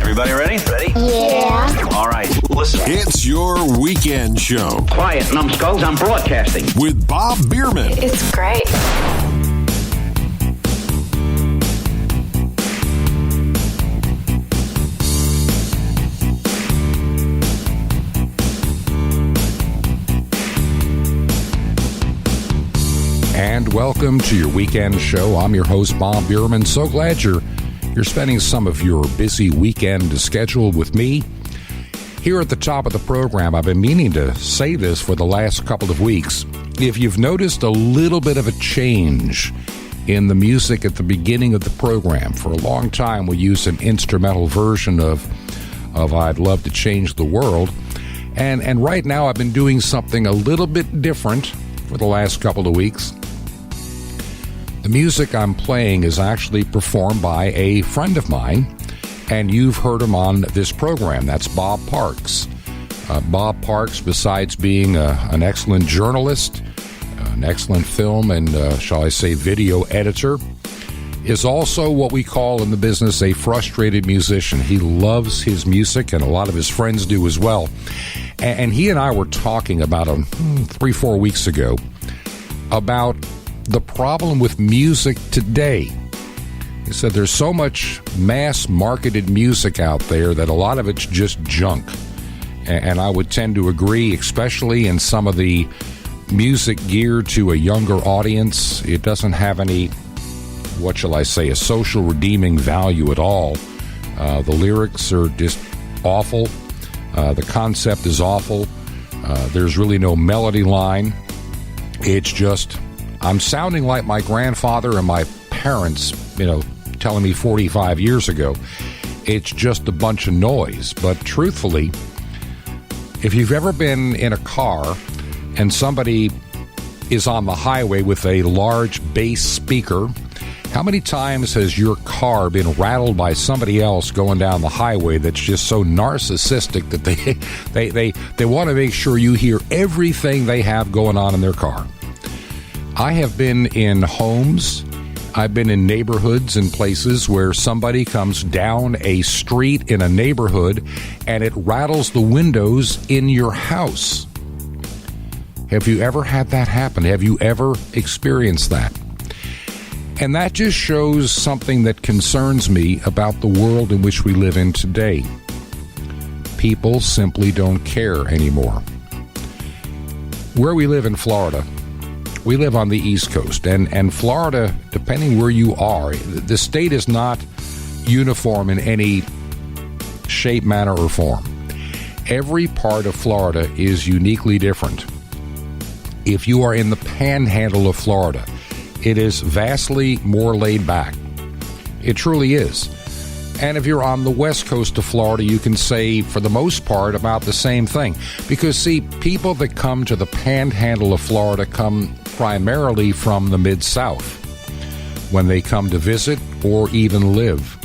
Everybody ready? Ready? Yeah. All right, listen. It's your weekend show. Quiet, numbskulls, I'm broadcasting. With Bob Biermann. It's great. And welcome to your weekend show. I'm your host, Bob Biermann. So glad you're spending some of your busy weekend schedule with me. Here at the top of the program, I've been meaning to say this for the last couple of weeks. If you've noticed a little bit of a change in the music at the beginning of the program, for a long time we used an instrumental version of I'd Love to Change the World. And right now I've been doing something a little bit different for the last couple of weeks. The music I'm playing is actually performed by a friend of mine, and you've heard him on this program. That's Bob Parks. Bob Parks, besides being an excellent journalist, an excellent film and, shall I say, video editor, is also what we call in the business a frustrated musician. He loves his music, and a lot of his friends do as well. And he and I were talking about 3-4 weeks ago about the problem with music today. He said there's so much mass-marketed music out there that a lot of it's just junk. And I would tend to agree, especially in some of the music geared to a younger audience. It doesn't have any, what shall I say, a social redeeming value at all. The lyrics are just awful. The concept is awful. There's really no melody line. It's just, I'm sounding like my grandfather and my parents, telling me 45 years ago. It's just a bunch of noise. But truthfully, if you've ever been in a car and somebody is on the highway with a large bass speaker, how many times has your car been rattled by somebody else going down the highway that's just so narcissistic that they want to make sure you hear everything they have going on in their car? I have been in homes, I've been in neighborhoods and places where somebody comes down a street in a neighborhood and it rattles the windows in your house. Have you ever had that happen? Have you ever experienced that? And that just shows something that concerns me about the world in which we live in today. People simply don't care anymore. Where we live in Florida, we live on the East Coast, and Florida, depending where you are, the state is not uniform in any shape, manner, or form. Every part of Florida is uniquely different. If you are in the panhandle of Florida, it is vastly more laid back. It truly is. And if you're on the west coast of Florida, you can say, for the most part, about the same thing. Because, see, people that come to the panhandle of Florida come primarily from the Mid-South when they come to visit or even live.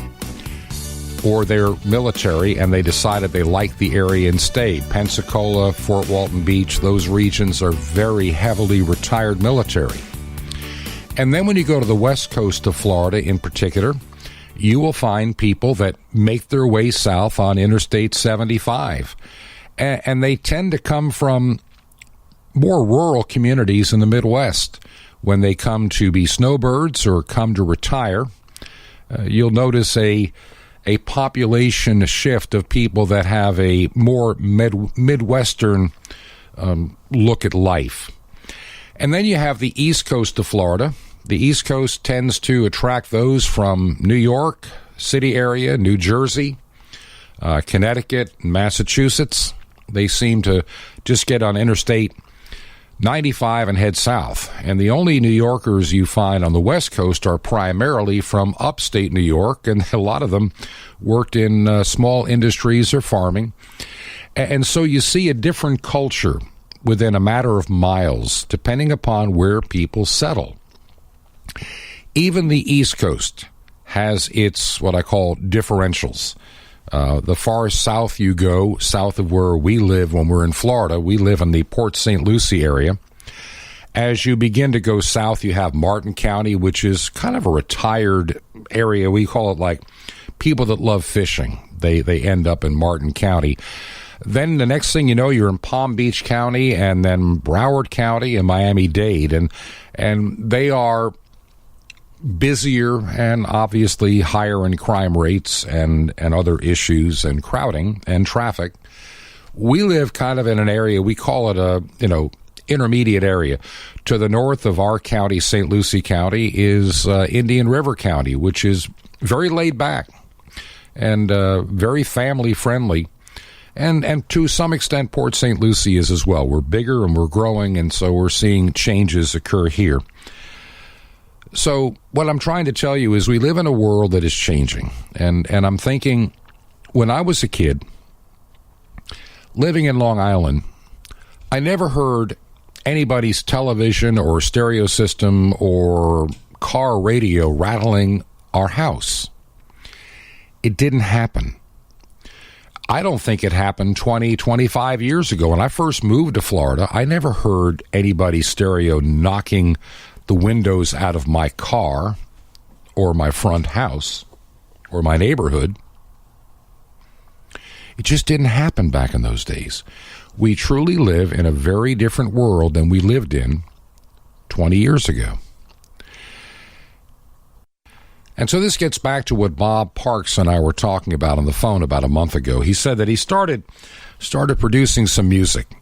Or they're military and they decided they like the area and stayed. Pensacola, Fort Walton Beach, those regions are very heavily retired military. And then when you go to the west coast of Florida in particular, you will find people that make their way south on Interstate 75. And they tend to come from more rural communities in the Midwest. When they come to be snowbirds or come to retire, you'll notice a population shift of people that have a more Midwestern look at life. And then you have the east coast of Florida. The East Coast tends to attract those from New York City area, New Jersey, Connecticut, Massachusetts. They seem to just get on Interstate 95 and head south. And the only New Yorkers you find on the West Coast are primarily from upstate New York, and a lot of them worked in small industries or farming. And so you see a different culture within a matter of miles, depending upon where people settle. Even the East Coast has its, what I call, differentials. The far south you go, south of where we live when we're in Florida, we live in the Port St. Lucie area. As you begin to go south, you have Martin County, which is kind of a retired area. We call it like people that love fishing. they end up in Martin County. Then the next thing you know, you're in Palm Beach County and then Broward County and Miami-Dade, and they are busier and obviously higher in crime rates and other issues and crowding and traffic. We live kind of in an area, we call it a, intermediate area. To the north of our county, St. Lucie County, is Indian River County, which is very laid back and very family friendly. And to some extent, Port St. Lucie is as well. We're bigger and we're growing, and so we're seeing changes occur here. So what I'm trying to tell you is we live in a world that is changing. And I'm thinking, when I was a kid, living in Long Island, I never heard anybody's television or stereo system or car radio rattling our house. It didn't happen. I don't think it happened 20, 25 years ago. When I first moved to Florida, I never heard anybody's stereo knocking the windows out of my car or my front house or my neighborhood. It just didn't happen back in those days. We truly live in a very different world than we lived in 20 years ago. And so this gets back to what Bob Parks and I were talking about on the phone about a month ago. He said that he started producing some music,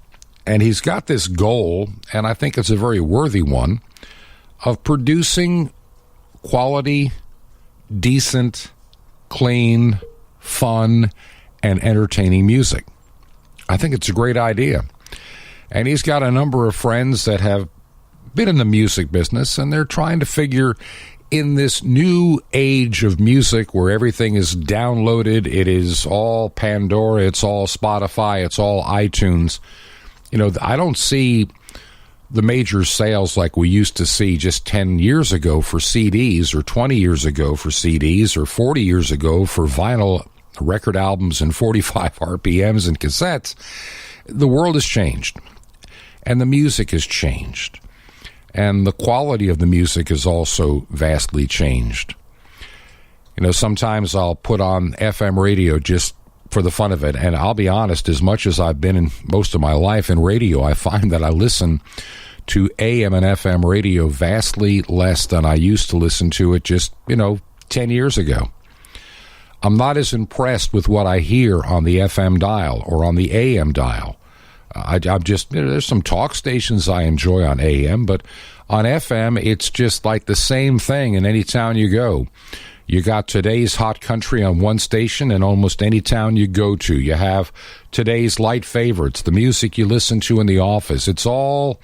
and he's got this goal, and I think it's a very worthy one, of producing quality, decent, clean, fun, and entertaining music. I think it's a great idea. And he's got a number of friends that have been in the music business, and they're trying to figure, in this new age of music where everything is downloaded, it is all Pandora, it's all Spotify, it's all iTunes. I don't see the major sales like we used to see just 10 years ago for CDs, or 20 years ago for CDs, or 40 years ago for vinyl record albums and 45 RPMs and cassettes. The world has changed, and the music has changed. And the quality of the music is also vastly changed. Sometimes I'll put on FM radio just for the fun of it. And I'll be honest, as much as I've been in most of my life in radio, I find that I listen to AM and FM radio vastly less than I used to listen to it just, 10 years ago. I'm not as impressed with what I hear on the FM dial or on the AM dial. I'm just, there's some talk stations I enjoy on AM, but on FM, it's just like the same thing in any town you go. You got today's hot country on one station, and almost any town you go to, you have today's light favorites, the music you listen to in the office. It's all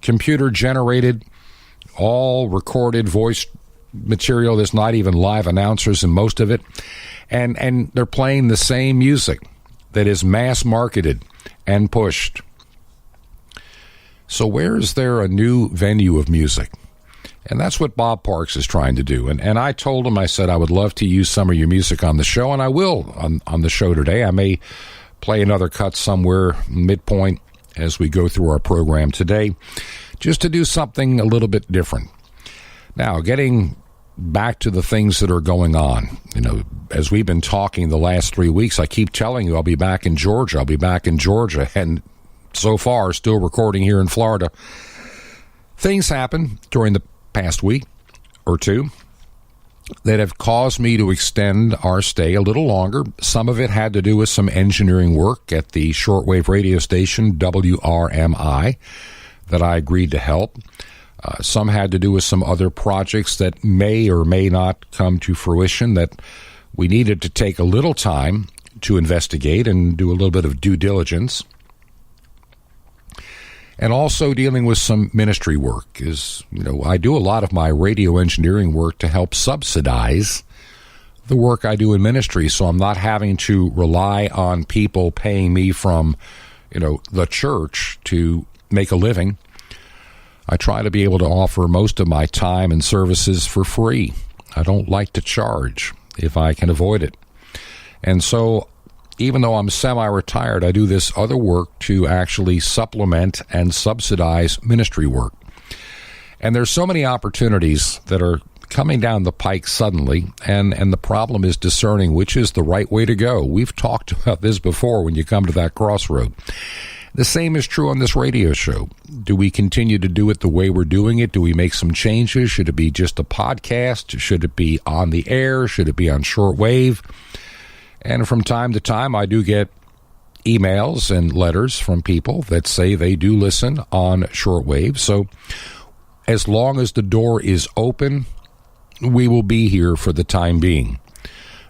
computer generated, all recorded voice material. There's not even live announcers in most of it. And they're playing the same music that is mass marketed and pushed. So where is there a new venue of music? And that's what Bob Parks is trying to do. And I told him, I said, I would love to use some of your music on the show, and I will on the show today. I may play another cut somewhere midpoint as we go through our program today, just to do something a little bit different. Now, getting back to the things that are going on. As we've been talking the last 3 weeks, I keep telling you I'll be back in Georgia. And so far, still recording here in Florida. Things happened during the past week or two that have caused me to extend our stay a little longer. Some of it had to do with some engineering work at the shortwave radio station WRMI that I agreed to help. Some had to do with some other projects that may or may not come to fruition that we needed to take a little time to investigate and do a little bit of due diligence. And also dealing with some ministry work. I do a lot of my radio engineering work to help subsidize the work I do in ministry, so I'm not having to rely on people paying me from, the church to make a living. I try to be able to offer most of my time and services for free. I don't like to charge if I can avoid it. And so, even though I'm semi-retired, I do this other work to actually supplement and subsidize ministry work. And there's so many opportunities that are coming down the pike suddenly, and the problem is discerning which is the right way to go. We've talked about this before when you come to that crossroad. The same is true on this radio show. Do we continue to do it the way we're doing it? Do we make some changes? Should it be just a podcast? Should it be on the air? Should it be on shortwave? And from time to time, I do get emails and letters from people that say they do listen on shortwave. So as long as the door is open, we will be here for the time being.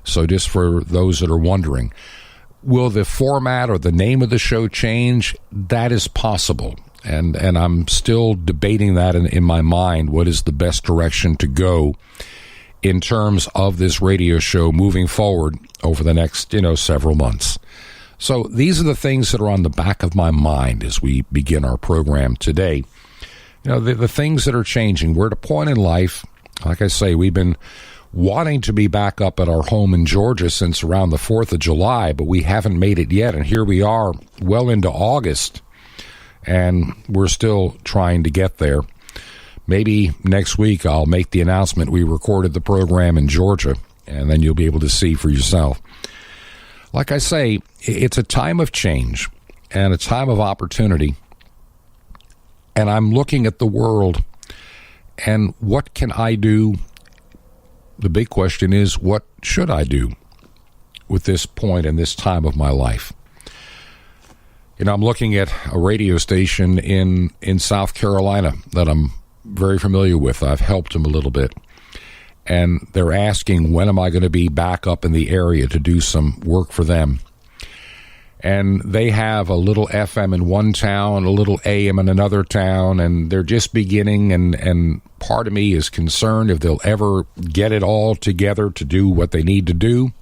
So just for those that are wondering, will the format or the name of the show change? That is possible. And I'm still debating that in my mind, what is the best direction to go in terms of this radio show moving forward over the next, several months. So these are the things that are on the back of my mind as we begin our program today. The things that are changing. We're at a point in life, like I say, we've been wanting to be back up at our home in Georgia since around the 4th of July, but we haven't made it yet. And here we are well into August, and we're still trying to get there. Maybe next week I'll make the announcement we recorded the program in Georgia, and then you'll be able to see for yourself. Like I say, it's a time of change and a time of opportunity. And I'm looking at the world, and what can I do? The big question is, what should I do with this point and this time of my life? I'm looking at a radio station in South Carolina that I'm very familiar with. I've helped them a little bit. And they're asking, when am I going to be back up in the area to do some work for them? And they have a little FM in one town, a little AM in another town, and they're just beginning, and part of me is concerned if they'll ever get it all together to do what they need to do.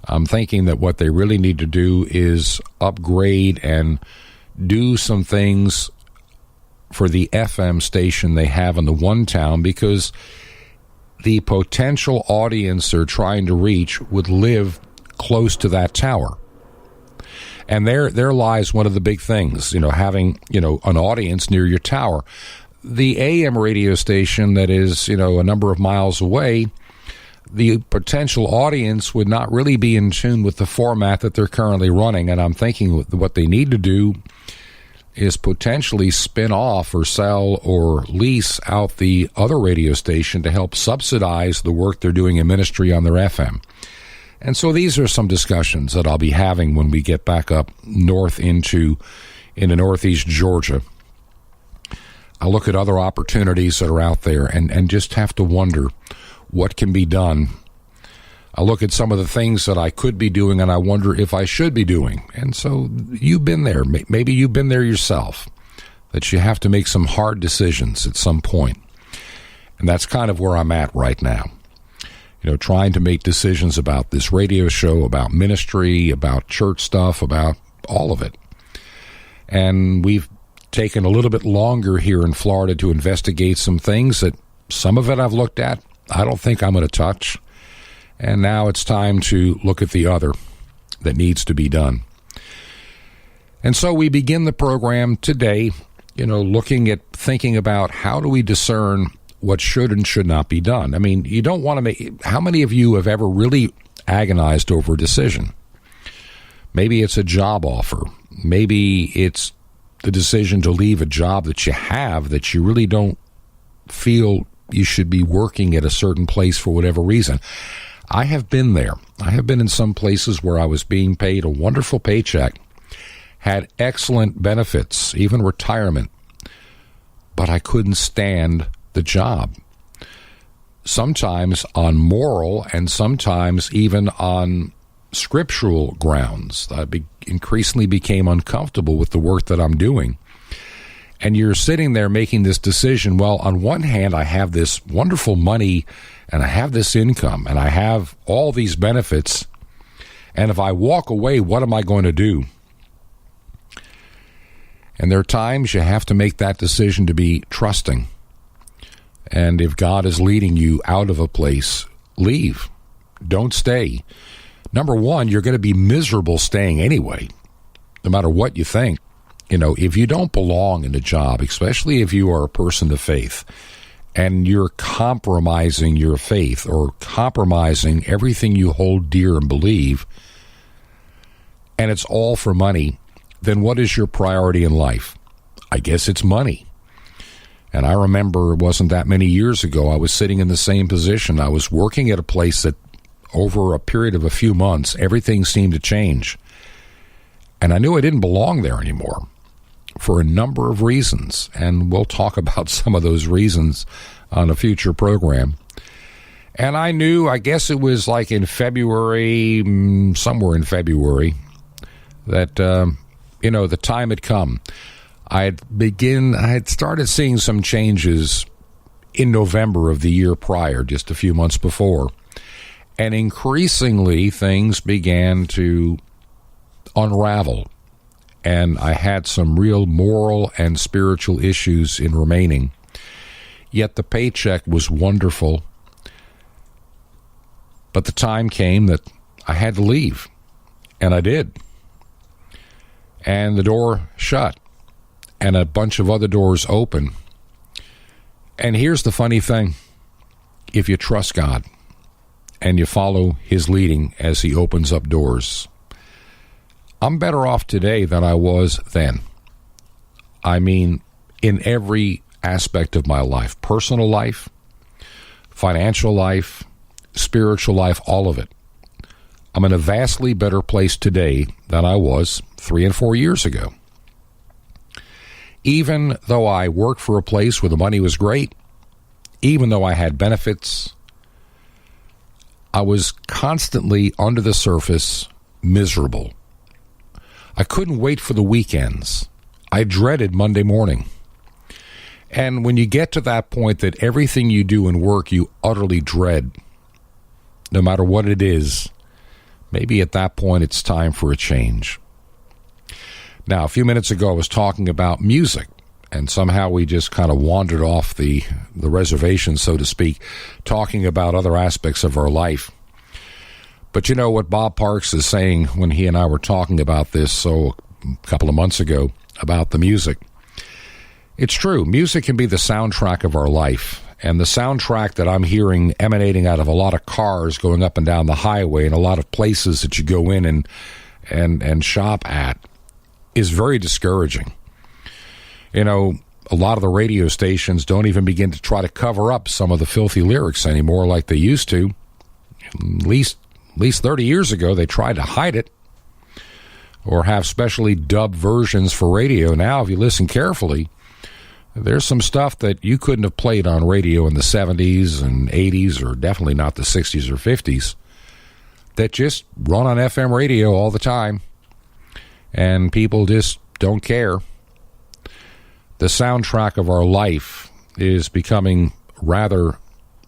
I'm thinking that what they really need to do is upgrade and do some things for the FM station they have in the one town, because the potential audience they're trying to reach would live close to that tower. And there lies one of the big things, having, an audience near your tower. The AM radio station that is, a number of miles away, the potential audience would not really be in tune with the format that they're currently running. And I'm thinking what they need to do is potentially spin off or sell or lease out the other radio station to help subsidize the work they're doing in ministry on their FM. And so these are some discussions that I'll be having when we get back up north into northeast Georgia. I look at other opportunities that are out there and just have to wonder what can be done. I look at some of the things that I could be doing, and I wonder if I should be doing. And so you've been there. Maybe you've been there yourself, that you have to make some hard decisions at some point. And that's kind of where I'm at right now. Trying to make decisions about this radio show, about ministry, about church stuff, about all of it. And we've taken a little bit longer here in Florida to investigate some things that some of it I've looked at. I don't think I'm going to touch. And now it's time to look at the other that needs to be done. And so we begin the program today, thinking about how do we discern what should and should not be done. I mean, you don't want to make... How many of you have ever really agonized over a decision? Maybe it's a job offer. Maybe it's the decision to leave a job that you have that you really don't feel you should be working at a certain place for whatever reason. I have been there. I have been in some places where I was being paid a wonderful paycheck, had excellent benefits, even retirement, but I couldn't stand the job. Sometimes on moral and sometimes even on scriptural grounds. I increasingly became uncomfortable with the work that I'm doing. And you're sitting there making this decision. Well, on one hand, I have this wonderful money and I have this income and I have all these benefits. And if I walk away, what am I going to do? And there are times you have to make that decision to be trusting. And if God is leading you out of a place, leave. Don't stay. Number one, you're going to be miserable staying anyway, no matter what you think. If you don't belong in a job, especially if you are a person of faith, and you're compromising your faith or compromising everything you hold dear and believe, and it's all for money, then what is your priority in life? I guess it's money. And I remember it wasn't that many years ago, I was sitting in the same position. I was working at a place that over a period of a few months, everything seemed to change. And I knew I didn't belong there anymore for a number of reasons. And we'll talk about some of those reasons on a future program. And I knew, I guess it was like in February, somewhere in February, that, the time had come. I had started seeing some changes in November of the year prior, just a few months before. And increasingly, things began to unravel. And I had some real moral and spiritual issues in remaining. Yet the paycheck was wonderful. But the time came that I had to leave. And I did. And the door shut. And a bunch of other doors open. And here's the funny thing. If you trust God and you follow His leading as He opens up doors, I'm better off today than I was then. I mean, in every aspect of my life, personal life, financial life, spiritual life, all of it. I'm in a vastly better place today than I was 3 and 4 years ago. Even though I worked for a place where the money was great, even though I had benefits, I was constantly under the surface miserable. I couldn't wait for the weekends. I dreaded Monday morning. And when you get to that point that everything you do in work you utterly dread, no matter what it is, maybe at that point it's time for a change. Now, a few minutes ago I was talking about music, and somehow we just kind of wandered off the reservation, so to speak, talking about other aspects of our life. But you know what Bob Parks is saying when he and I were talking about this a couple of months ago about the music. It's true. Music can be the soundtrack of our life. And the soundtrack that I'm hearing emanating out of a lot of cars going up and down the highway and a lot of places that you go in and shop at is very discouraging. You know, a lot of the radio stations don't even begin to try to cover up some of the filthy lyrics anymore like they used to. At least 30 years ago, they tried to hide it or have specially dubbed versions for radio. Now, if you listen carefully, there's some stuff that you couldn't have played on radio in the 70s and 80s, or definitely not the 60s or 50s, that just run on FM radio all the time, and people just don't care. The soundtrack of our life is becoming rather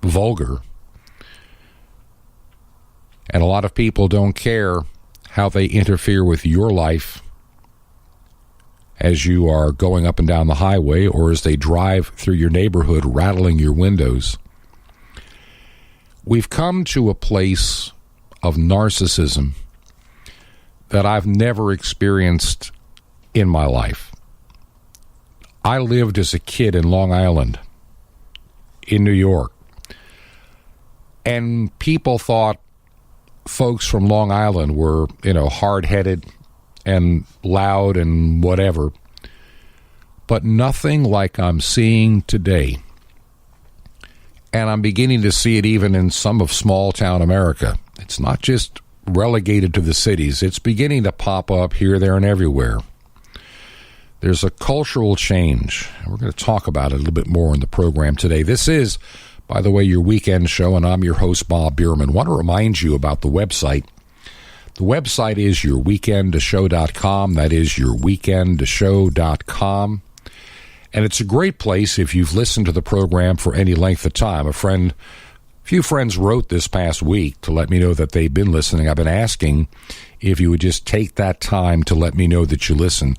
vulgar, and a lot of people don't care how they interfere with your life as you are going up and down the highway or as they drive through your neighborhood rattling your windows. We've come to a place of narcissism that I've never experienced in my life. I lived as a kid in Long Island, in New York, and people thought folks from Long Island were, hard-headed and loud and whatever, but nothing like I'm seeing today. And I'm beginning to see it even in some of small-town America. It's not just relegated to the cities. It's beginning to pop up here, there, and everywhere. There's a cultural change. We're going to talk about it a little bit more in the program today. This is, by the way, your weekend show, and I'm your host, Bob Biermann. I want to remind you about the website. The website is yourweekendshow.com. That is yourweekendshow.com. And it's a great place if you've listened to the program for any length of time. A few friends wrote this past week to let me know that they've been listening. I've been asking if you would just take that time to let me know that you listen.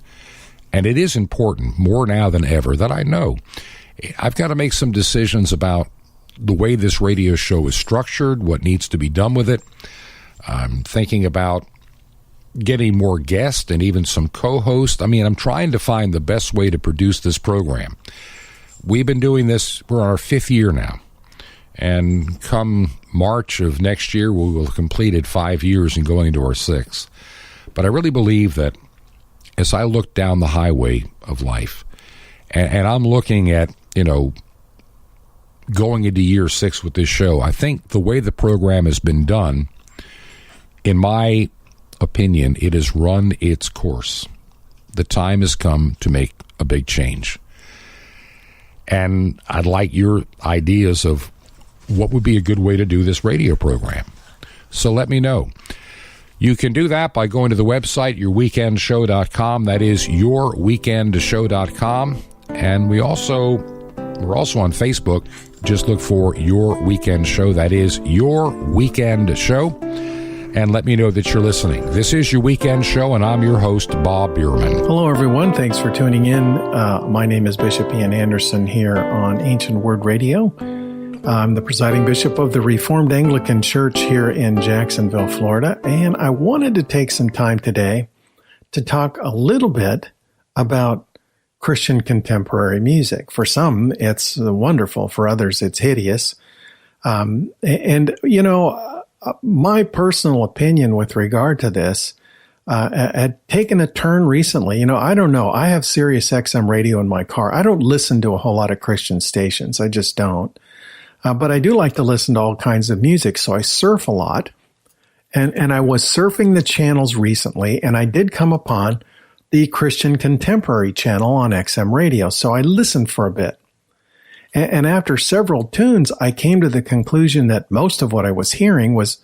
And it is important, more now than ever, that I know. I've got to make some decisions about the way this radio show is structured, what needs to be done with it. I'm thinking about getting more guests and even some co-hosts. I'm trying to find the best way to produce this program. we've been doing this, we're on our 5th year now. And come March of next year, we will have completed 5 years and going into our 6th. But I really believe that as I look down the highway of life, and I'm looking at, going into year 6 with this show, I think the way the program has been done, in my opinion, it has run its course. The time has come to make a big change. And I'd like your ideas of what would be a good way to do this radio program. So let me know. You can do that by going to the website, yourweekendshow.com. That is yourweekendshow.com. And we're also on Facebook. Just look for Your Weekend Show. That is Your Weekend Show. And let me know that you're listening. This is Your Weekend Show, and I'm your host, Bob Biermann. Hello, everyone. Thanks for tuning in. My name is Bishop Ian Anderson here on Ancient Word Radio. I'm the presiding bishop of the Reformed Anglican Church here in Jacksonville, Florida. And I wanted to take some time today to talk a little bit about Christian contemporary music. For some, it's wonderful. For others, it's hideous. My personal opinion with regard to this had taken a turn recently. I don't know. I have Sirius XM radio in my car. I don't listen to a whole lot of Christian stations. I just don't. But I do like to listen to all kinds of music, so I surf a lot. And I was surfing the channels recently, and I did come upon the Christian Contemporary channel on XM radio, so I listened for a bit. And after several tunes, I came to the conclusion that most of what I was hearing was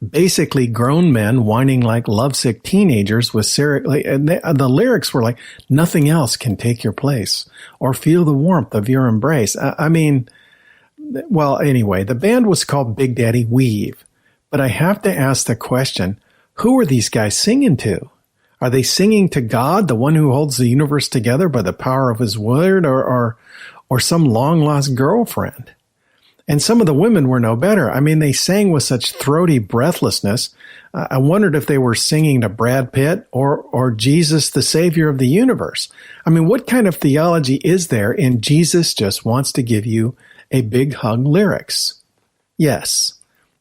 basically grown men whining like lovesick teenagers with the lyrics were like, nothing else can take your place or feel the warmth of your embrace. Anyway, the band was called Big Daddy Weave, but I have to ask the question, who are these guys singing to? Are they singing to God, the one who holds the universe together by the power of his word, or some long-lost girlfriend? And some of the women were no better. They sang with such throaty breathlessness. I wondered if they were singing to Brad Pitt or Jesus, the Savior of the universe. What kind of theology is there in Jesus just wants to give you a big hug lyrics? Yes,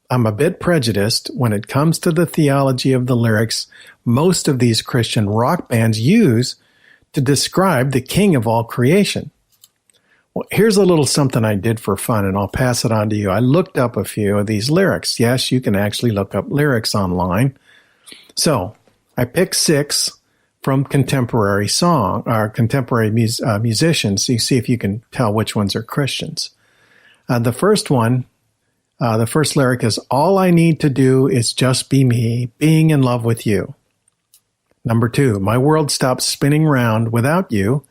I'm a bit prejudiced when it comes to the theology of the lyrics most of these Christian rock bands use to describe the King of all creation. Well, here's a little something I did for fun, and I'll pass it on to you. I looked up a few of these lyrics. Yes, you can actually look up lyrics online. So I picked 6 from contemporary musicians. So you see if you can tell which ones are Christians. The first lyric is, all I need to do is just be me, being in love with you. Number 2, my world stops spinning round without you.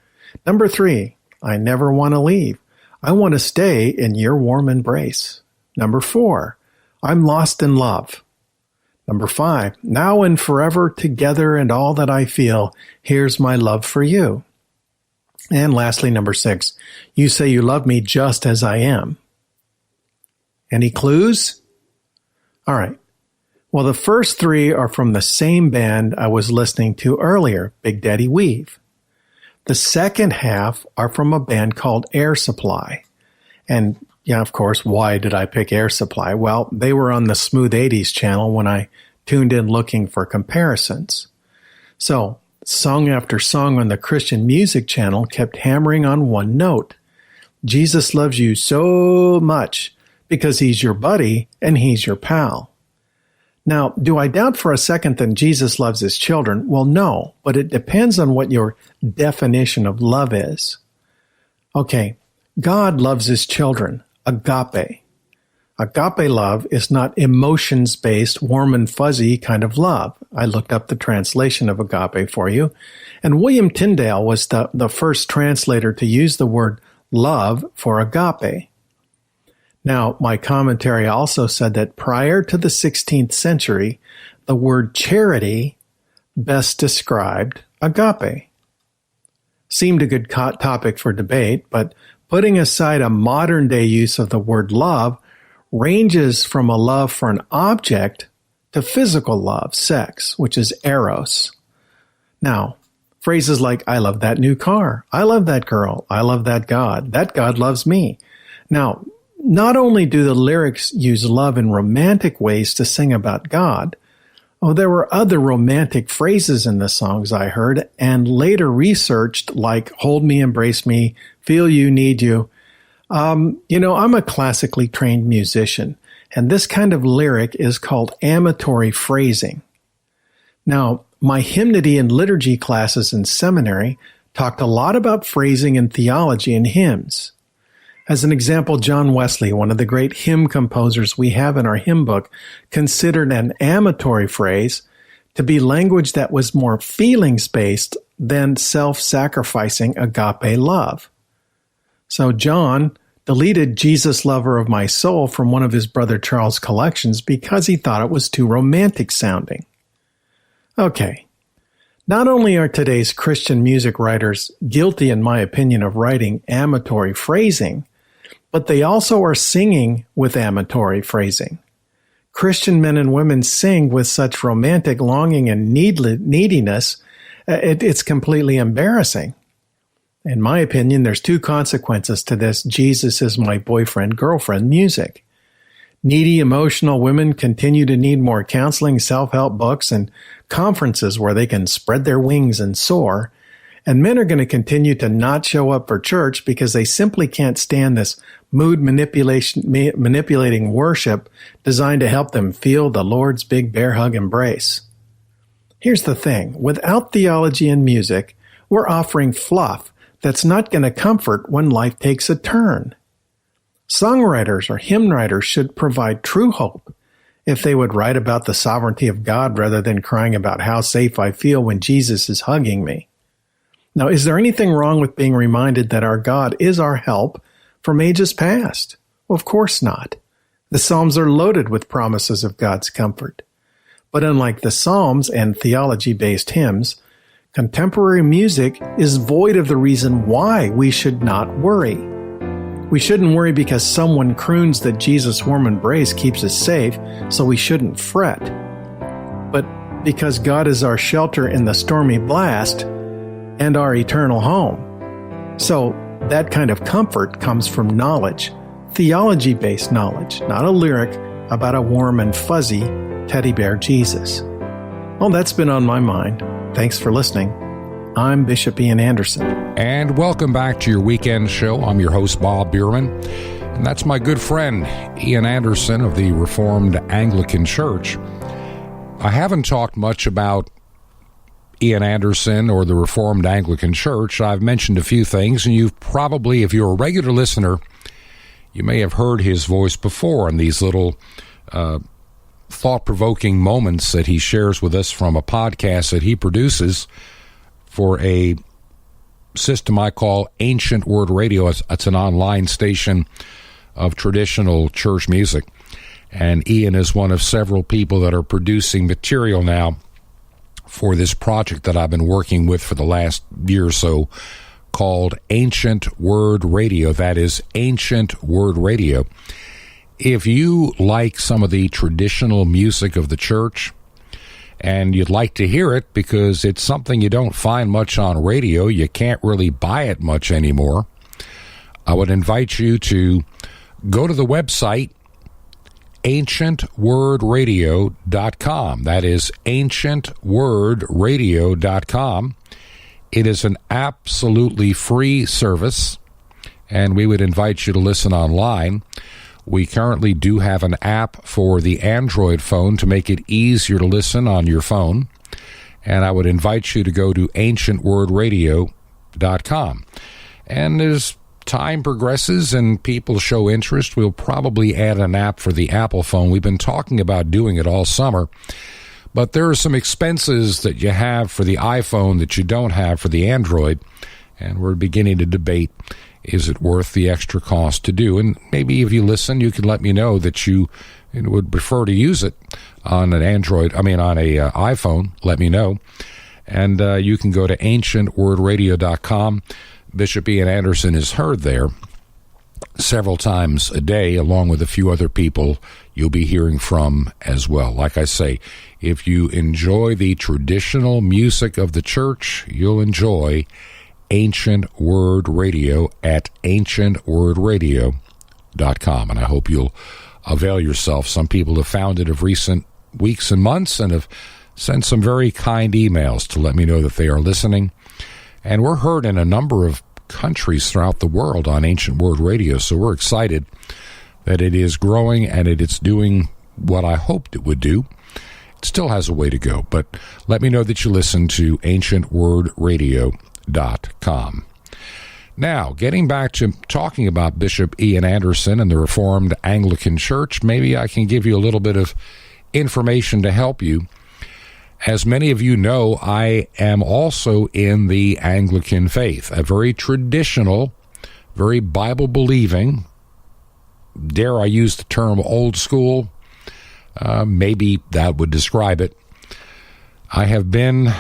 Number 3, I never want to leave. I want to stay in your warm embrace. Number 4, I'm lost in love. Number 5, now and forever together and all that I feel, here's my love for you. And lastly, number 6, you say you love me just as I am. Any clues? All right. Well, the first 3 are from the same band I was listening to earlier, Big Daddy Weave. The second half are from a band called Air Supply. And, of course, why did I pick Air Supply? Well, they were on the Smooth 80s channel when I tuned in looking for comparisons. So, song after song on the Christian Music channel kept hammering on one note. Jesus loves you so much because he's your buddy and he's your pal. Now, do I doubt for a second that Jesus loves his children? Well, no, but it depends on what your definition of love is. Okay, God loves his children, agape. Agape love is not emotions-based, warm and fuzzy kind of love. I looked up the translation of agape for you, and William Tyndale was the first translator to use the word love for agape. Now, my commentary also said that prior to the 16th century, the word charity best described agape. Seemed a good topic for debate, but putting aside a modern-day use of the word love ranges from a love for an object to physical love, sex, which is eros. Now, Phrases like, I love that new car. I love that girl. I love that God. That God loves me. Now, not only do the lyrics use love in romantic ways to sing about God, there were other romantic phrases in the songs I heard and later researched, like hold me, embrace me, feel you, need you. I'm a classically trained musician, and this kind of lyric is called amatory phrasing. Now, my hymnody and liturgy classes in seminary talked a lot about phrasing and theology in hymns. As an example, John Wesley, one of the great hymn composers we have in our hymn book, considered an amatory phrase to be language that was more feelings-based than self-sacrificing agape love. So John deleted Jesus, Lover of My Soul from one of his brother Charles' collections because he thought it was too romantic sounding. Okay, not only are today's Christian music writers guilty, in my opinion, of writing amatory phrasing, but they also are singing with amatory phrasing. Christian men and women sing with such romantic longing and neediness, it's completely embarrassing. In my opinion, there's two consequences to this Jesus is my boyfriend, girlfriend music. Needy, emotional women continue to need more counseling, self-help books, and conferences where they can spread their wings and soar. And men are going to continue to not show up for church because they simply can't stand this mood manipulating worship designed to help them feel the Lord's big bear hug embrace. Here's the thing. Without theology and music, we're offering fluff that's not going to comfort when life takes a turn. Songwriters or hymn writers should provide true hope if they would write about the sovereignty of God rather than crying about how safe I feel when Jesus is hugging me. Now, is there anything wrong with being reminded that our God is our help from ages past? Well, of course not. The Psalms are loaded with promises of God's comfort. But unlike the Psalms and theology-based hymns, contemporary music is void of the reason why we should not worry. We shouldn't worry because someone croons that Jesus' warm embrace keeps us safe, so we shouldn't fret. But because God is our shelter in the stormy blast and our eternal home. So that kind of comfort comes from knowledge, theology-based knowledge, not a lyric about a warm and fuzzy teddy bear Jesus. Well, that's been on my mind. Thanks for listening. I'm Bishop Ian Anderson. And welcome back to your weekend show. I'm your host, Bob Biermann. And that's my good friend, Ian Anderson of the Reformed Anglican Church. I haven't talked much about Ian Anderson or the Reformed Anglican Church. I've mentioned a few things, and you've probably, if you're a regular listener, you may have heard his voice before in these little thought-provoking moments that he shares with us from a podcast that he produces for a system I call Ancient Word Radio. It's an online station of traditional church music. And Ian is one of several people that are producing material now for this project that I've been working with for the last year or so called Ancient Word Radio. That is Ancient Word Radio. If you like some of the traditional music of the church and you'd like to hear it because it's something you don't find much on radio, you can't really buy it much anymore, I would invite you to go to the website ancientwordradio.com. That is ancientwordradio.com. It is an absolutely free service, and we would invite you to listen online. We currently do have an app for the Android phone to make it easier to listen on your phone, and I would invite you to go to ancientwordradio.com. And as time progresses and people show interest, we'll probably add an app for the Apple phone. We've been talking about doing it all summer, but there are some expenses that you have for the iPhone that you don't have for the Android, and we're beginning to debate, is it worth the extra cost to do? And maybe if you listen, you can let me know that you would prefer to use it on an iPhone. Let me know. And you can go to ancientwordradio.com. Bishop Ian Anderson is heard there several times a day, along with a few other people. you'll be hearing from as well. Like I say, if you enjoy the traditional music of the church, you'll enjoy Ancient Word Radio at ancientwordradio.com. And I hope you'll avail yourself. Some people have found it of recent weeks and months and have sent some very kind emails to let me know that they are listening. And we're heard in a number of countries throughout the world on Ancient Word Radio, so we're excited that it is growing and it's doing what I hoped it would do. It still has a way to go, but let me know that you listen to ancientwordradio.com. Now, getting back to talking about Bishop Ian Anderson and the Reformed Anglican Church, maybe I can give you a little bit of information to help you. As many of you know, I am also in the Anglican faith, a very traditional, very Bible-believing, dare I use the term old school? Maybe that would describe it. I have been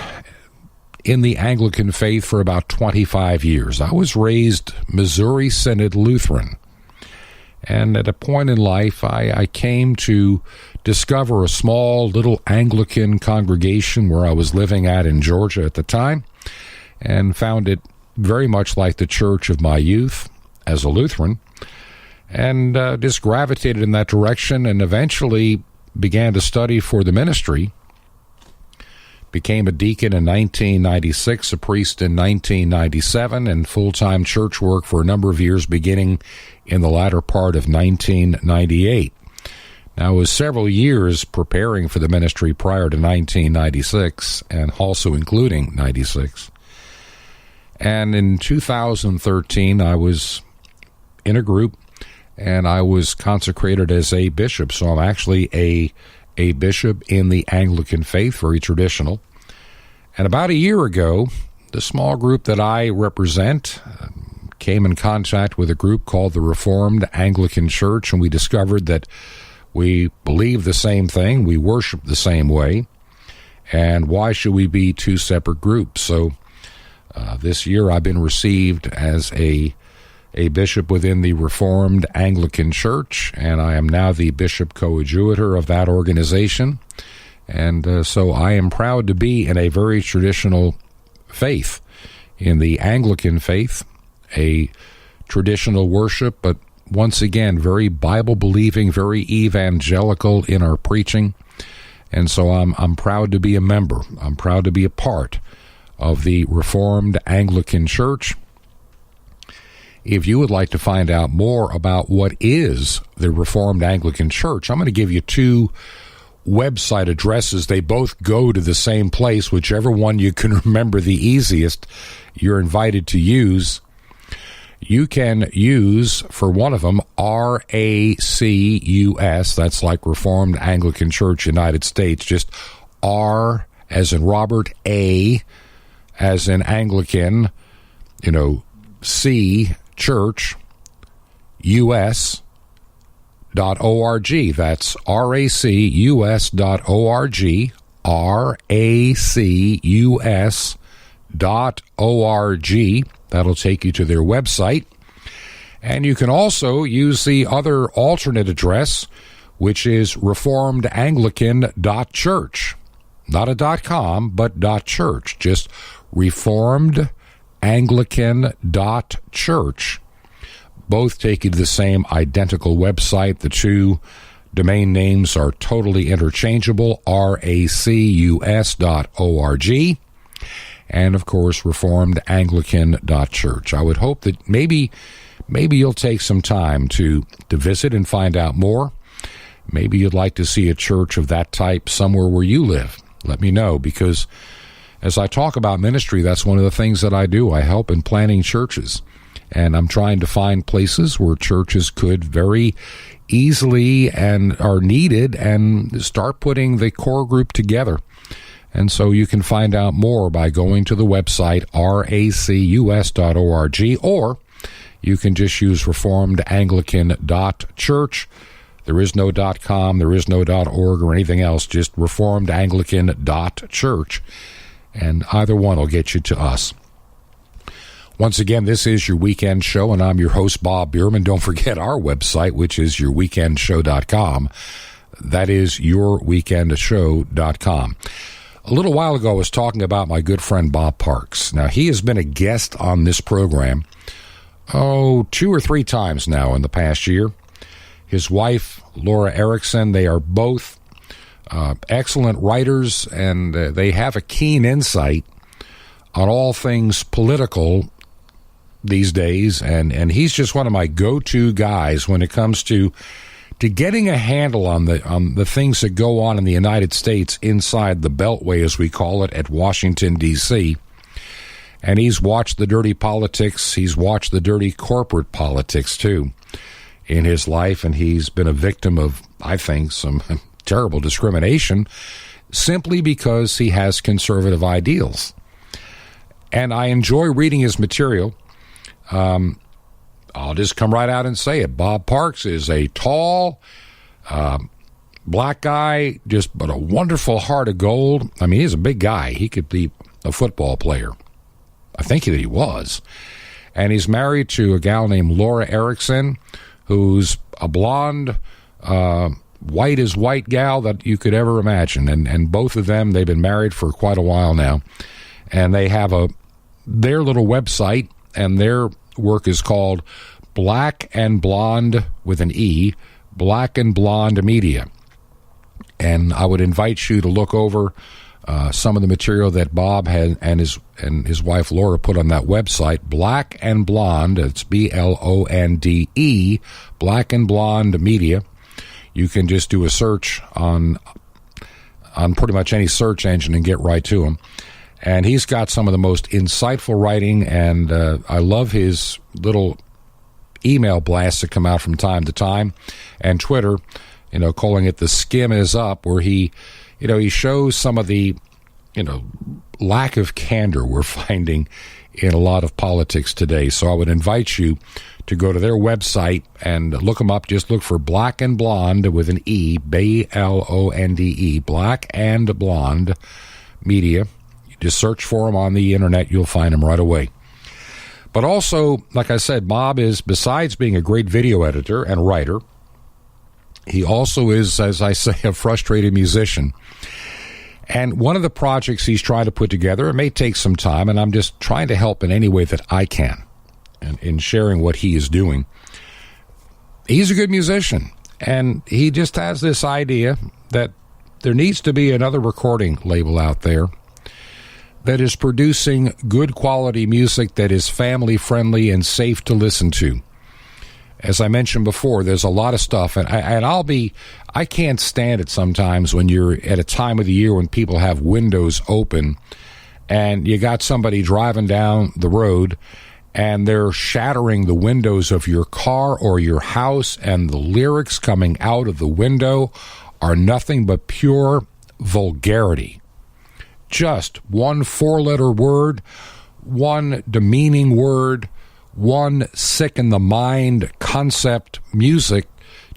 in the Anglican faith for about 25 years. I was raised Missouri Synod Lutheran. And at a point in life, I came to discover a small little Anglican congregation where I was living at in Georgia at the time, and found it very much like the church of my youth as a Lutheran, and just gravitated in that direction and eventually began to study for the ministry. Became a deacon in 1996, a priest in 1997, and full-time church work for a number of years beginning in the latter part of 1998. Now, it was several years preparing for the ministry prior to 1996, and also including 96. And in 2013, I was in a group, and I was consecrated as a bishop. So I'm actually a bishop in the Anglican faith, very traditional. And about a year ago, the small group that I represent came in contact with a group called the Reformed Anglican Church, and we discovered that we believe the same thing, we worship the same way, and why should we be two separate groups? So this year I've been received as a bishop within the Reformed Anglican Church, and I am now the bishop coadjutor of that organization. And so I am proud to be in a very traditional faith, in the Anglican faith, a traditional worship, but once again, very Bible-believing, very evangelical in our preaching. And so I'm proud to be a member. I'm proud to be a part of the Reformed Anglican Church. If you would like to find out more about what is the Reformed Anglican Church, I'm going to give you two website addresses. They both go to the same place. Whichever one you can remember the easiest, you're invited to use. You can use, for one of them, RACUS. That's like Reformed Anglican Church United States. Just R as in Robert, A as in Anglican, C, Church, US.org. That's RACUS.org, RACUS.org. That'll take you to their website. And you can also use the other alternate address, which is reformedanglican.church. Not a .com, but .church. Just reformedanglican.church. Both take you to the same identical website. The two domain names are totally interchangeable, RACUS.org. And, of course, reformedanglican.church. I would hope that maybe you'll take some time to visit and find out more. Maybe you'd like to see a church of that type somewhere where you live. Let me know, because as I talk about ministry, that's one of the things that I do. I help in planning churches, and I'm trying to find places where churches could very easily and are needed and start putting the core group together. And so you can find out more by going to the website racus.org, or you can just use reformedanglican.church. There is no .com, there is no .org or anything else, just reformedanglican.church. And either one will get you to us. Once again, this is Your Weekend Show, and I'm your host, Bob Biermann. Don't forget our website, which is yourweekendshow.com. That is yourweekendshow.com. A little while ago, I was talking about my good friend Bob Parks. Now, he has been a guest on this program, 2 or 3 times now in the past year. His wife, Laura Erickson, they are both excellent writers, and they have a keen insight on all things political these days, and he's just one of my go-to guys when it comes to getting a handle on the things that go on in the United States inside the Beltway, as we call it, at Washington, D.C. And he's watched the dirty politics. He's watched the dirty corporate politics, too, in his life, and he's been a victim of, I think, some terrible discrimination simply because he has conservative ideals. And I enjoy reading his material. I'll just come right out and say it. Bob Parks is a tall, black guy, but a wonderful heart of gold. I mean, he's a big guy. He could be a football player. I think that he was. And he's married to a gal named Laura Erickson, who's a blonde, white as white gal that you could ever imagine. And both of them, they've been married for quite a while now. And they have their little website, and their work is called Black and Blonde with an E, Black and Blonde Media. And I would invite you to look over some of the material that Bob had and his wife Laura put on that website, Black and Blonde. It's BLONDE, Black and Blonde Media. You can just do a search on pretty much any search engine and get right to him. And he's got some of the most insightful writing, and I love his little email blasts that come out from time to time, and Twitter, calling it the skim is up, where he shows some of the, lack of candor we're finding in a lot of politics today. So I would invite you to go to their website and look them up. Just look for Black and Blonde with an E, BLONDE, Black and Blonde Media. Just search for them on the internet. You'll find them right away. But also, like I said, Bob is, besides being a great video editor and writer, he also is, as I say, a frustrated musician. And one of the projects he's trying to put together, it may take some time, and I'm just trying to help in any way that I can in sharing what he is doing. He's a good musician, and he just has this idea that there needs to be another recording label out there that is producing good quality music that is family friendly and safe to listen to. As I mentioned before, there's a lot of stuff, and I can't stand it sometimes when you're at a time of the year when people have windows open and you got somebody driving down the road and they're shattering the windows of your car or your house, and the lyrics coming out of the window are nothing but pure vulgarity. Just one 4-letter word, one demeaning word, one sick in the mind concept music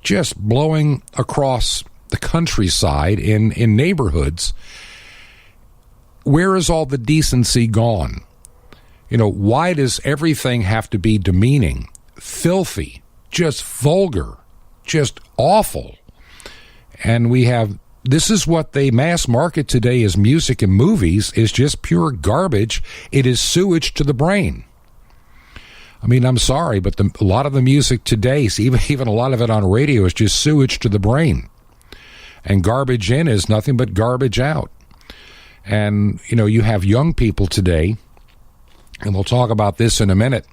just blowing across the countryside in neighborhoods. Where is all the decency gone? Why does everything have to be demeaning, filthy, just vulgar, just awful? And this is what they mass market today as music and movies, is just pure garbage. It is sewage to the brain. I mean, I'm sorry, but a lot of the music today, even a lot of it on radio, is just sewage to the brain. And garbage in is nothing but garbage out. And, you have young people today, and we'll talk about this in a minute,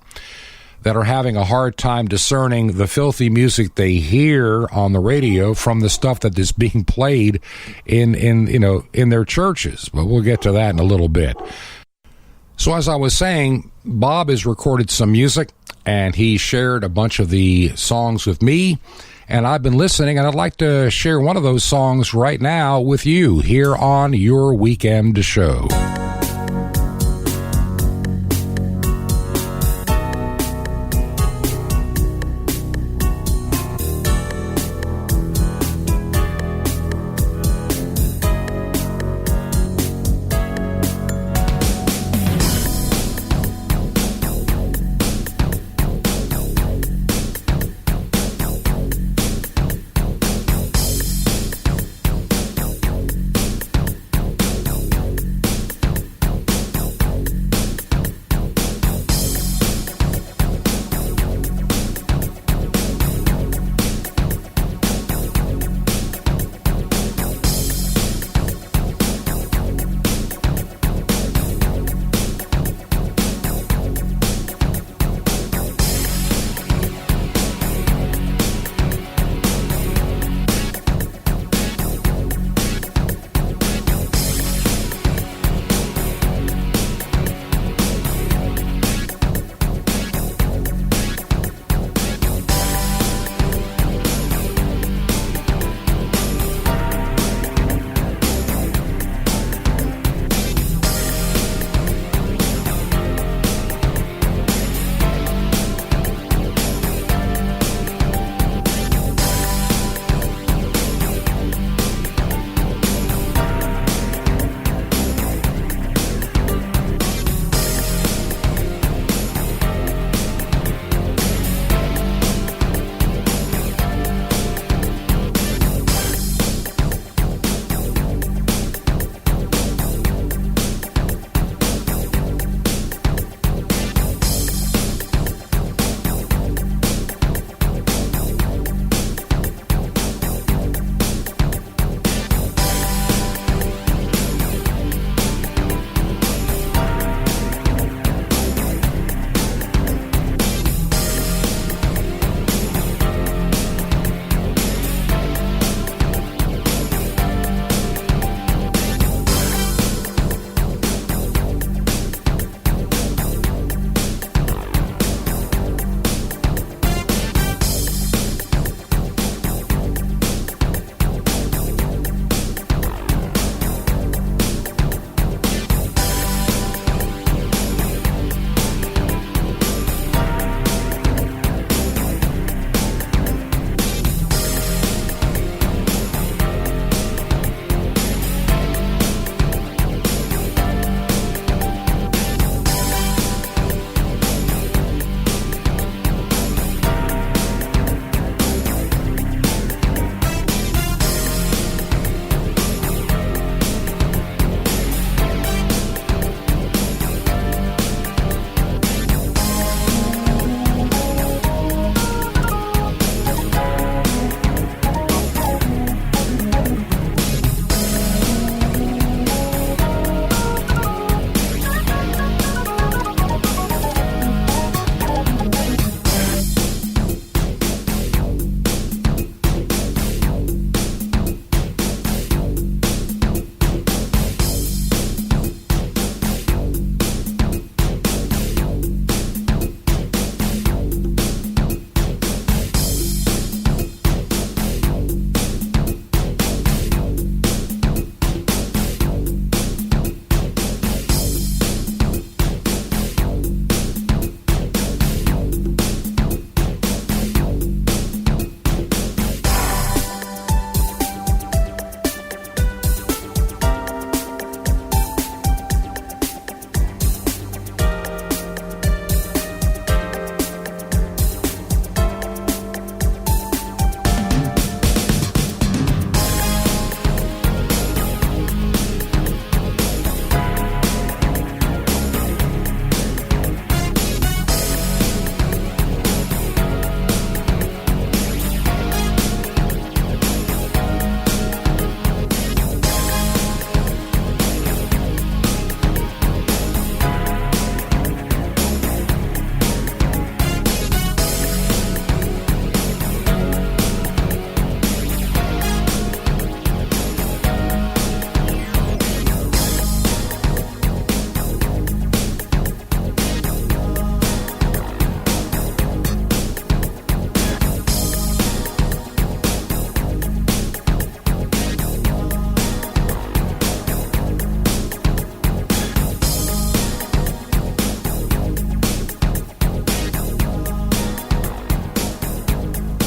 that are having a hard time discerning the filthy music they hear on the radio from the stuff that is being played in their churches. But we'll get to that in a little bit. So as I was saying, Bob has recorded some music, and he shared a bunch of the songs with me, and I've been listening, and I'd like to share one of those songs right now with you here on Your Weekend Show.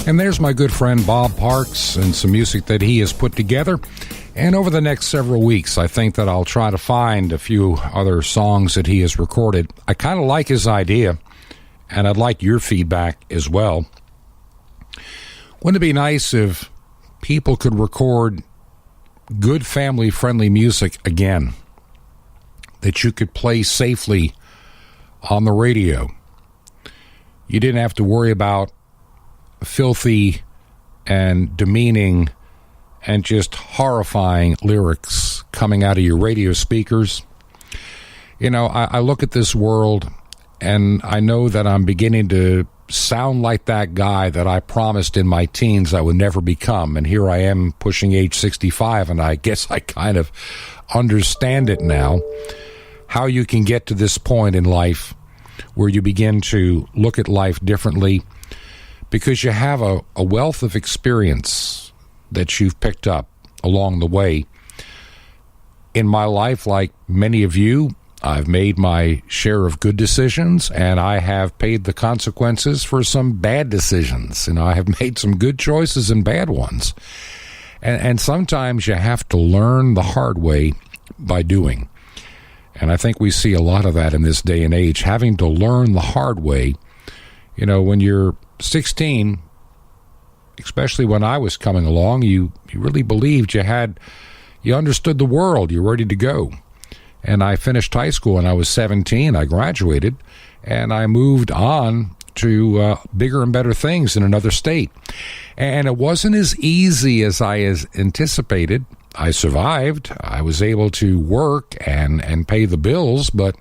And there's my good friend Bob Parks and some music that he has put together. And over the next several weeks, I think that I'll try to find a few other songs that he has recorded. I kind of like his idea, and I'd like your feedback as well. Wouldn't it be nice if people could record good family-friendly music again that you could play safely on the radio? You didn't have to worry about filthy and demeaning and just horrifying lyrics coming out of your radio speakers. You know, I look at this world and I know that I'm beginning to sound like that guy that I promised in my teens I would never become. And here I am pushing age 65, and I guess I kind of understand it now, how you can get to this point in life where you begin to look at life differently because you have a wealth of experience that you've picked up along the way. In my life, like many of you, I've made my share of good decisions, and I have paid the consequences for some bad decisions. And I have made some good choices and bad ones. And sometimes you have to learn the hard way by doing. And I think we see a lot of that in this day and age, having to learn the hard way. You know, when you're 16, especially when I was coming along, you really believed you understood the world, you're ready to go. And I finished high school when I was 17. I graduated, and I moved on to bigger and better things in another state. And it wasn't as easy as I anticipated. I survived. I was able to work and pay the bills, but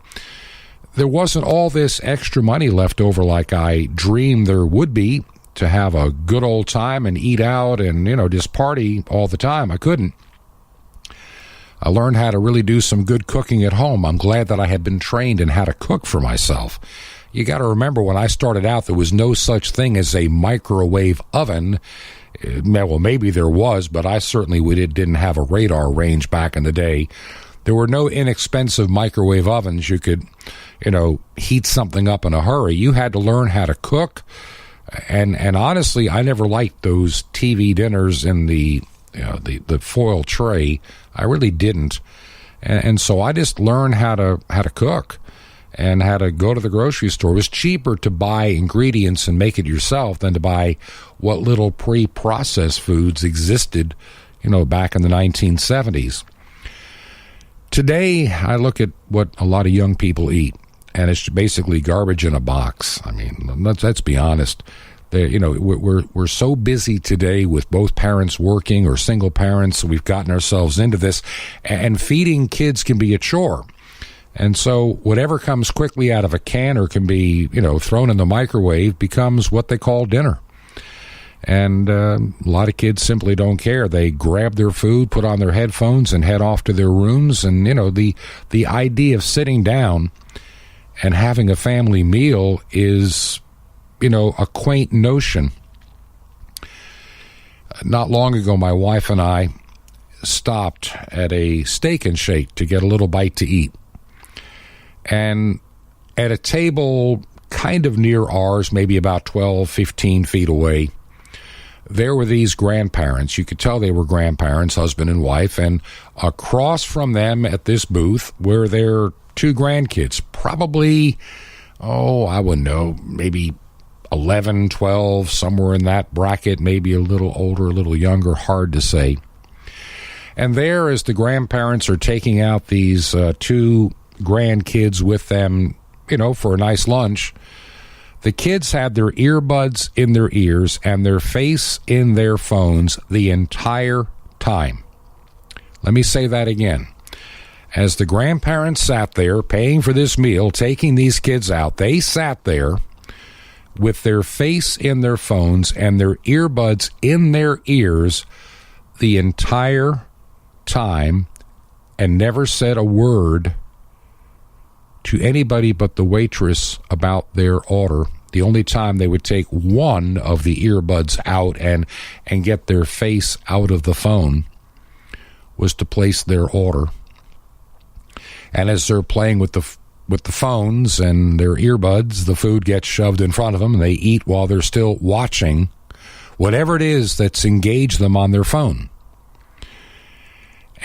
there wasn't all this extra money left over like I dreamed there would be to have a good old time and eat out and, you know, just party all the time. I couldn't. I learned how to really do some good cooking at home. I'm glad that I had been trained in how to cook for myself. You got to remember, when I started out, there was no such thing as a microwave oven. Well, maybe there was, but I certainly didn't have a radar range back in the day. There were no inexpensive microwave ovens. You could, you know, heat something up in a hurry. You had to learn how to cook. And honestly, I never liked those TV dinners in the foil tray. I really didn't. And so I just learned how to cook and how to go to the grocery store. It was cheaper to buy ingredients and make it yourself than to buy what little pre-processed foods existed, you know, back in the 1970s. Today, I look at what a lot of young people eat, and it's basically garbage in a box. I mean, let's be honest. You know, we're so busy today with both parents working or single parents. We've gotten ourselves into this, and feeding kids can be a chore. And so whatever comes quickly out of a can or can be, you know, thrown in the microwave becomes what they call dinner. And a lot of kids simply don't care. They grab their food, put on their headphones, and head off to their rooms. And, you know, the idea of sitting down and having a family meal is, you know, a quaint notion. Not long ago, my wife and I stopped at a Steak and Shake to get a little bite to eat. And at a table kind of near ours, maybe about 12, 15 feet away, there were these grandparents. You could tell they were grandparents, husband and wife. And across from them at this booth were their two grandkids, probably, I wouldn't know, maybe 11, 12, somewhere in that bracket, maybe a little older, a little younger, hard to say. And there, as the grandparents are taking out these two grandkids with them, you know, for a nice lunch, the kids had their earbuds in their ears and their face in their phones the entire time. Let me say that again. As the grandparents sat there paying for this meal, taking these kids out, they sat there with their face in their phones and their earbuds in their ears the entire time and never said a word to anybody but the waitress about their order. The only time they would take one of the earbuds out and get their face out of the phone was to place their order. And as they're playing with the phones and their earbuds, the food gets shoved in front of them, and they eat while they're still watching whatever it is that's engaged them on their phone.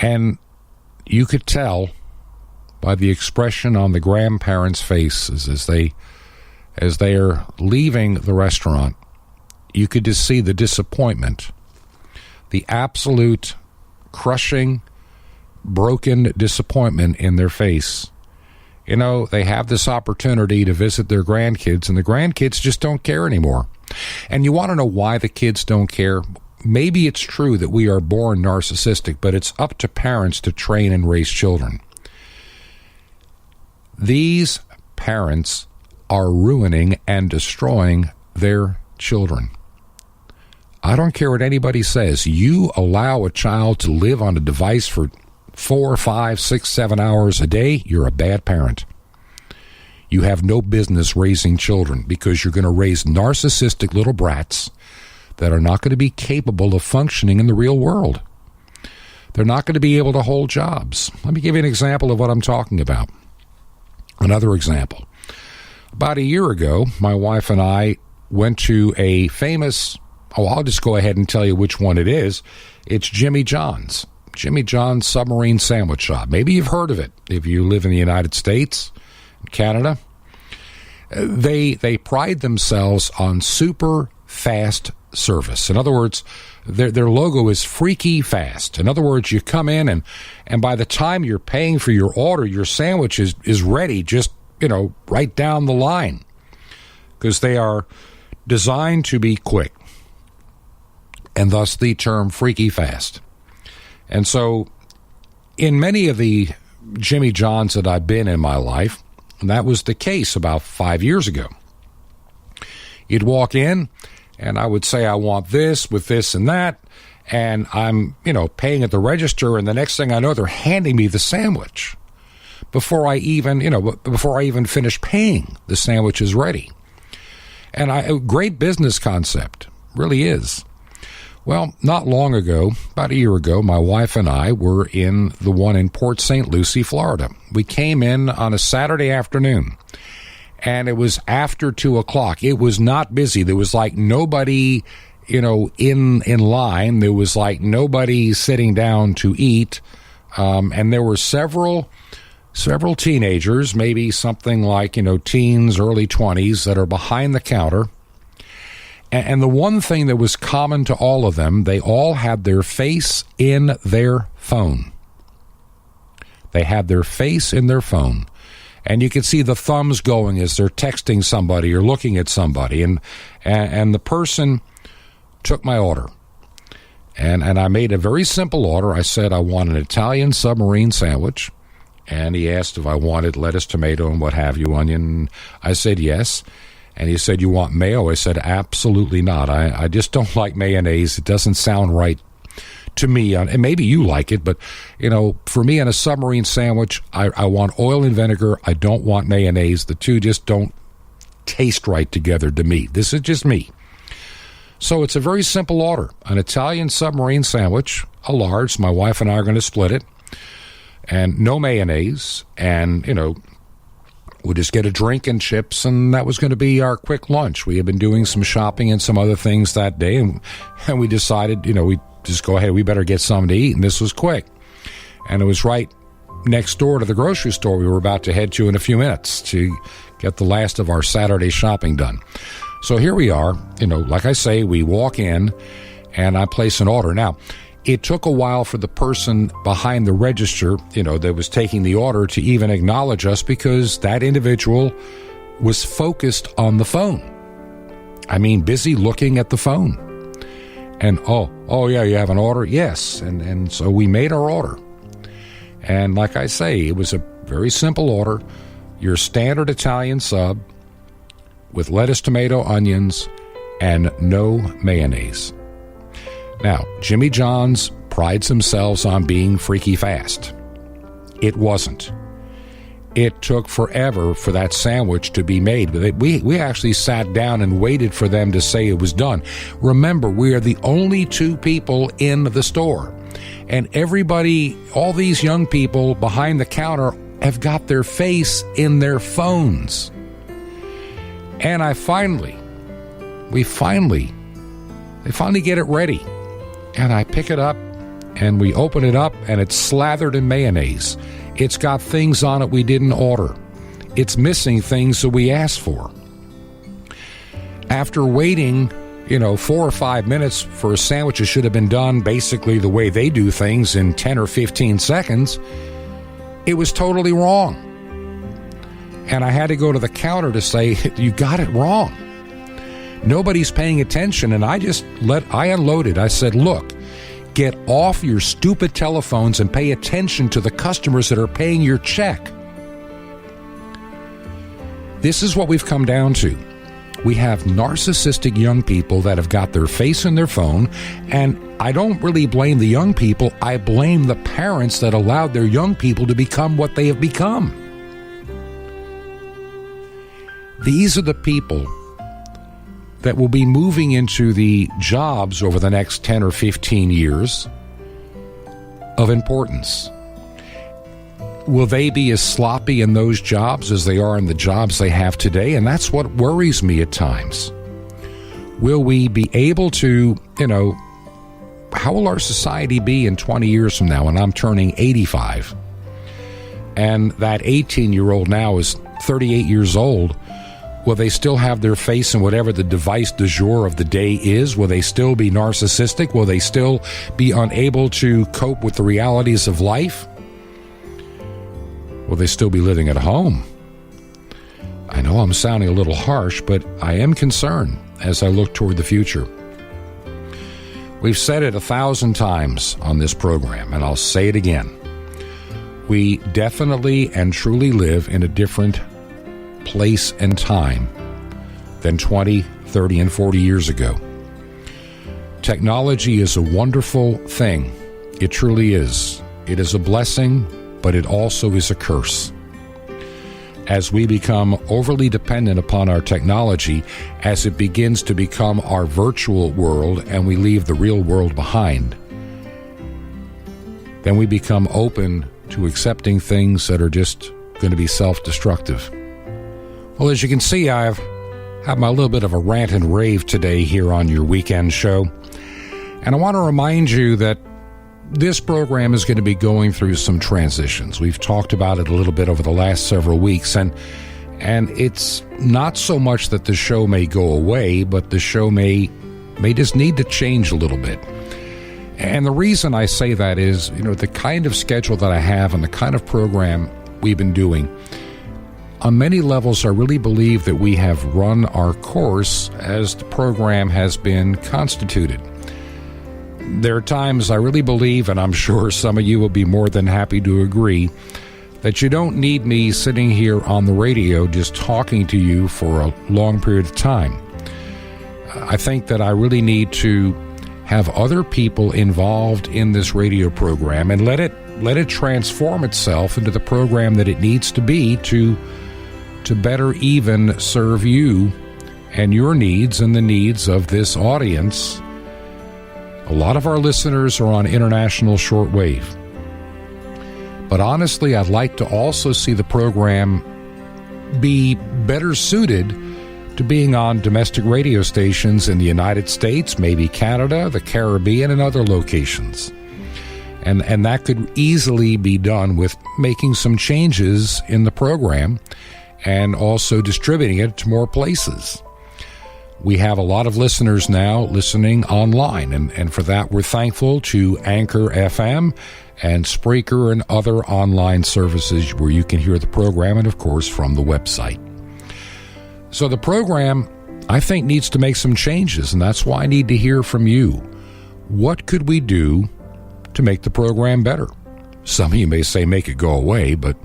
And you could tell by the expression on the grandparents' faces as they are leaving the restaurant. You could just see the disappointment, the absolute crushing, broken disappointment in their face. You know, they have this opportunity to visit their grandkids, and the grandkids just don't care anymore. And you want to know why the kids don't care? Maybe it's true that we are born narcissistic, but it's up to parents to train and raise children. These parents are ruining and destroying their children. I don't care what anybody says. You allow a child to live on a device for 4, 5, 6, 7 hours a day, you're a bad parent. You have no business raising children because you're going to raise narcissistic little brats that are not going to be capable of functioning in the real world. They're not going to be able to hold jobs. Let me give you an example of what I'm talking about. Another example. About a year ago, my wife and I went to a famous, I'll just go ahead and tell you which one it is. It's Jimmy John's. Jimmy John's Submarine Sandwich Shop. Maybe you've heard of it if you live in the United States, Canada. They pride themselves on super fast service. In other words, their logo is freaky fast. In other words, you come in and by the time you're paying for your order, your sandwich is ready just, right down the line, because they are designed to be quick, and thus the term freaky fast. And so in many of the Jimmy John's that I've been in my life, and that was the case about 5 years ago. You'd walk in, and I would say, I want this with this and that, and I'm, paying at the register, and the next thing I know, they're handing me the sandwich. Before I even finish paying, the sandwich is ready. And a great business concept, really is. Well, not long ago, about a year ago, my wife and I were in the one in Port St. Lucie, Florida. We came in on a Saturday afternoon, and it was after 2 o'clock. It was not busy. There was like nobody, in line. There was like nobody sitting down to eat. And there were several teenagers, maybe something like, teens, early 20s, that are behind the counter. And the one thing that was common to all of them, they all had their face in their phone. They had their face in their phone. And you could see the thumbs going as they're texting somebody or looking at somebody. And the person took my order. And I made a very simple order. I said I want an Italian submarine sandwich. And he asked if I wanted lettuce, tomato, and what have you, onion. I said yes. And he said, you want mayo? I said, absolutely not. I just don't like mayonnaise. It doesn't sound right to me. And maybe you like it, but, for me on a submarine sandwich, I want oil and vinegar. I don't want mayonnaise. The two just don't taste right together to me. This is just me. So it's a very simple order. An Italian submarine sandwich, a large. My wife and I are going to split it. And no mayonnaise. And, we'll just get a drink and chips, and that was going to be our quick lunch. We had been doing some shopping and some other things that day, and we decided, we just go ahead. We better get something to eat, and this was quick. And it was right next door to the grocery store we were about to head to in a few minutes to get the last of our Saturday shopping done. So here we are. Like I say, we walk in, and I place an order. Now, it took a while for the person behind the register, that was taking the order to even acknowledge us, because that individual was focused on the phone. I mean, busy looking at the phone. And, oh yeah, you have an order? Yes. And so we made our order. And like I say, it was a very simple order. Your standard Italian sub with lettuce, tomato, onions, and no mayonnaise. Now, Jimmy John's prides themselves on being freaky fast. It wasn't. It took forever for that sandwich to be made. We actually sat down and waited for them to say it was done. Remember, we are the only two people in the store. And everybody, all these young people behind the counter have got their face in their phones. And we finally They finally get it ready. And I pick it up, and we open it up, and it's slathered in mayonnaise. It's got things on it we didn't order. It's missing things that we asked for. After waiting, 4 or 5 minutes for a sandwich that should have been done basically the way they do things in 10 or 15 seconds, it was totally wrong. And I had to go to the counter to say, you got it wrong. Nobody's paying attention, and I unloaded. I said, look, get off your stupid telephones and pay attention to the customers that are paying your check. This is what we've come down to. We have narcissistic young people that have got their face in their phone, and I don't really blame the young people. I blame the parents that allowed their young people to become what they have become. These are the people that will be moving into the jobs over the next 10 or 15 years of importance. Will they be as sloppy in those jobs as they are in the jobs they have today? And that's what worries me at times. Will we be able to, how will our society be in 20 years from now when I'm turning 85? And that 18-year-old now is 38 years old. Will they still have their face in whatever the device du jour of the day is? Will they still be narcissistic? Will they still be unable to cope with the realities of life? Will they still be living at home? I know I'm sounding a little harsh, but I am concerned as I look toward the future. We've said it 1,000 times on this program, and I'll say it again. We definitely and truly live in a different place and time than 20, 30, and 40 years ago. Technology is a wonderful thing. It truly is. It is a blessing, but it also is a curse. As we become overly dependent upon our technology, as it begins to become our virtual world and we leave the real world behind, then we become open to accepting things that are just going to be self-destructive. Well, as you can see, I've had my little bit of a rant and rave today here on your weekend show. And I want to remind you that this program is going to be going through some transitions. We've talked about it a little bit over the last several weeks, and it's not so much that the show may go away, but the show may just need to change a little bit. And the reason I say that is, the kind of schedule that I have and the kind of program we've been doing, on many levels, I really believe that we have run our course as the program has been constituted. There are times I really believe, and I'm sure some of you will be more than happy to agree, that you don't need me sitting here on the radio just talking to you for a long period of time. I think that I really need to have other people involved in this radio program and let it transform itself into the program that it needs to be to better even serve you and your needs and the needs of this audience. A lot of our listeners are on international shortwave. But honestly, I'd like to also see the program be better suited to being on domestic radio stations in the United States, maybe Canada, the Caribbean, and other locations. And that could easily be done with making some changes in the program and also distributing it to more places. We have a lot of listeners now listening online, and for that we're thankful to Anchor FM and Spreaker and other online services where you can hear the program, and of course from the website. So the program, I think, needs to make some changes, and that's why I need to hear from you. What could we do to make the program better? Some of you may say make it go away, but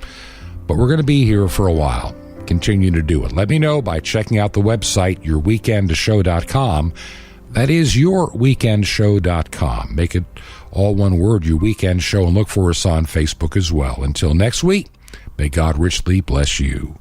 we're going to be here for a while. Continue to do it. Let me know by checking out the website, yourweekendshow.com. That is yourweekendshow.com. Make it all one word, Your Weekend Show, and look for us on Facebook as well. Until next week, may God richly bless you.